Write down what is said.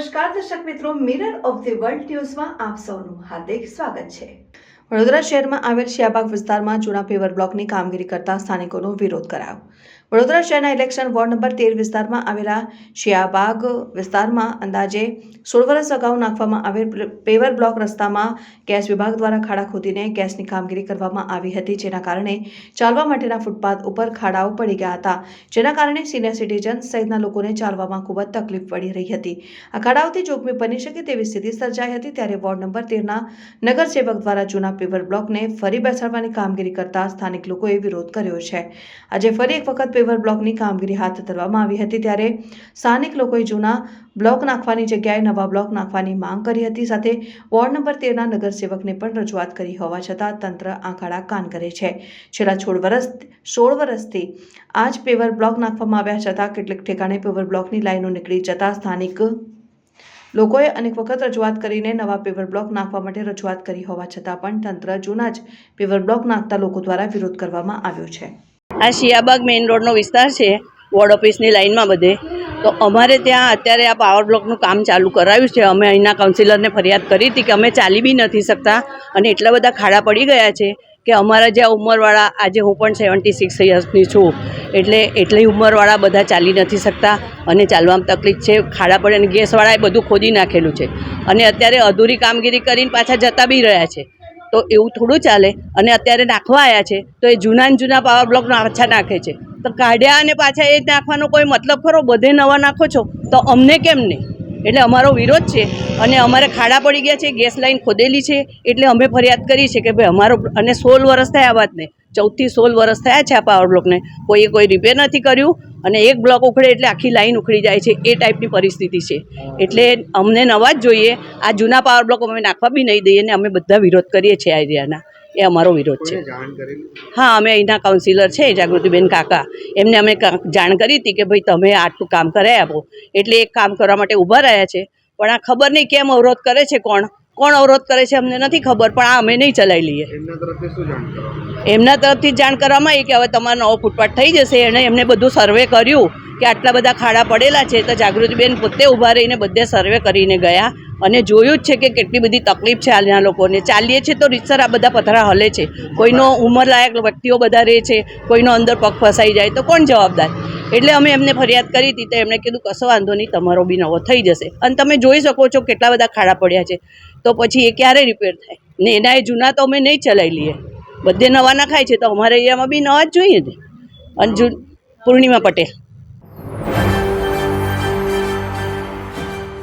નમસ્કાર દર્શક મિત્રો, મિરર ઓફ ધ વર્લ્ડ ન્યૂઝમાં આપ સૌનું હાર્દિક સ્વાગત છે। વડોદરા શહેરમાં આવેલ શિયાબાગ વિસ્તારમાં જૂના પેવર બ્લોકની કામગીરી કરતા સ્થાનિકોનો વિરોધ કરાયો। વડોદરા શહેરના ઇલેક્શન વોર્ડ નંબર 13 વિસ્તારમાં આવેલા શિયાબાગ વિસ્તારમાં અંદાજે 16 વર્ષ અગાઉ નાખવામાં આવેલ પેવર બ્લોક રસ્તામાં ગેસ વિભાગ દ્વારા ખાડા ખોદીને ગેસની કામગીરી કરવામાં આવી હતી, જેના કારણે ચાલવા માટેના ફૂટપાથ ઉપર ખાડાઓ પડી ગયા હતા, જેના કારણે સિનિયર સિટીઝન સહિતના લોકોને ચાલવામાં ખૂબ જ તકલીફ પડી રહી હતી। આ ખાડાઓથી જોખમી બની શકે તેવી સ્થિતિ સર્જાઈ હતી, ત્યારે વોર્ડ નંબર 13ના નગરસેવક દ્વારા જૂના પેવર બ્લોકને ફરી બેસાડવાની કામગીરી કરતા સ્થાનિક લોકોએ વિરોધ કર્યો છે। આજે ફરી એક વખત પેવર બ્લોકની કામગીરી હાથ ધરવામાં આવી હતી, ત્યારે સ્થાનિક લોકોએ જૂના બ્લોક નાખવાની જગ્યાએ નવા બ્લોક નાખવાની માંગ કરી હતી। સાથે વોર્ડ નંબર 13ના નગરસેવકને પણ રજૂઆત કરી હોવા છતાં તંત્ર આંખાડા કાન કરે છે। છેલ્લા 16 વર્ષથી આ જ પેવર બ્લોક નાખવામાં આવ્યા છતાં કેટલીક ઠેકાણે પેવર બ્લોકની લાઈનો નીકળી જતા સ્થાનિક લોકોએ અનેક વખત રજૂઆત કરીને નવા પેવર બ્લોક નાખવા માટે રજૂઆત કરી હોવા છતાં પણ તંત્ર જૂના જ પેવર બ્લોક નાખતા લોકો દ્વારા વિરોધ કરવામાં આવ્યો છે। આ શિયાબાગ મેઇન રોડનો વિસ્તાર છે, વોર્ડ ઓફિસની લાઇનમાં બધે। તો અમારે ત્યાં અત્યારે આ પાવર બ્લોકનું કામ ચાલુ કરાવ્યું છે। અમે અહીંના કાઉન્સિલરને ફરિયાદ કરી હતી કે અમે ચાલી બી નથી શકતા અને એટલા બધા ખાડા પડી ગયા છે કે અમારા જે ઉંમરવાળા, આજે હું પણ 76 યર્સની છું, એટલી ઉંમરવાળા બધા ચાલી નથી શકતા અને ચાલવામાં તકલીફ છે। ખાડા પડે અને ગેસવાળાએ બધું ખોદી નાખેલું છે અને અત્યારે અધૂરી કામગીરી કરીને પાછા જતા બી રહ્યા છે। તો એવું થોડું ચાલે। અને અત્યારે નાખવા આવ્યા છે તો એ જૂના પાવર બ્લોક પાછા નાખે છે, તો કાઢ્યા અને પાછા એ નાખવાનો કોઈ મતલબ ખરો? બધે નવા નાખો છો તો અમને કેમ નહીં? એટલે અમારો વિરોધ છે અને અમારે ખાડા પડી ગયા છે, ગેસ લાઈન ખોદેલી છે, એટલે અમે ફરિયાદ કરી છે કે ભાઈ અમારો, અને 16 વર્ષ થયા વાતને, 14 થી 16 વર્ષ થયા છે આ પાવર બ્લોકને, કોઈ રિપેર નથી કર્યું અને એક બ્લોક ઉખડે એટલે આખી લાઈન ઉખડી જાય છે, એ ટાઈપની પરિસ્થિતિ છે। એટલે અમને નવા જ જોઈએ, આ જૂના પાવર બ્લોક અમે નાખવા બી નહીં દઈએ અને અમે બધા વિરોધ કરીએ છીએ આ એરિયાના। એ અમારો વિરોધ છે। હા, અમે અહીંના કાઉન્સિલર છે જાગૃતિબેન કાકા, એમને અમે જાણ કરી હતી કે ભાઈ તમે આટલું કામ કરાવી આપો, એટલે એક કામ કરવા માટે ઊભા રહ્યા છે। પણ આ ખબર નહીં કેમ અવરોધ કરે છે, કોણ અવરોધ કરે છે અમને નથી ખબર, પણ આ અમે નહીં ચલાવી લઈએ। એમના તરફથી જાણ કરવામાં આવી કે હવે તમારો નવો ફૂટપાથ થઈ જશે। એમને બધું સર્વે કર્યું કે આટલા બધા ખાડા પડેલા છે, તો જાગૃતિબેન પોતે ઊભા રહીને બધે સર્વે કરીને ગયા અને જોયું જ છે કે કેટલી બધી તકલીફ છે હાલના લોકોને। ચાલીએ છીએ તો રીતસર આ બધા પથરા હલે છે, કોઈનો ઉંમરલાયક વ્યક્તિઓ બધા રહે છે, કોઈનો અંદર પગ ફસાઈ જાય તો કોણ જવાબદાર? એટલે અમે એમને ફરિયાદ કરી હતી તો એમણે કીધું કશો વાંધો નહીં, તમારો બી નવો થઈ જશે। અને તમે જોઈ શકો છો કેટલા બધા ખાડા પડ્યા છે, તો પછી એ ક્યારે રિપેર થાય? ને એના એ જૂના તો અમે નહીં ચલાવી લઈએ, બધે નવા નખાય છે તો અમારા એરિયામાં બી નવા જ જોઈએ ને। અને પૂર્ણિમા પટેલ।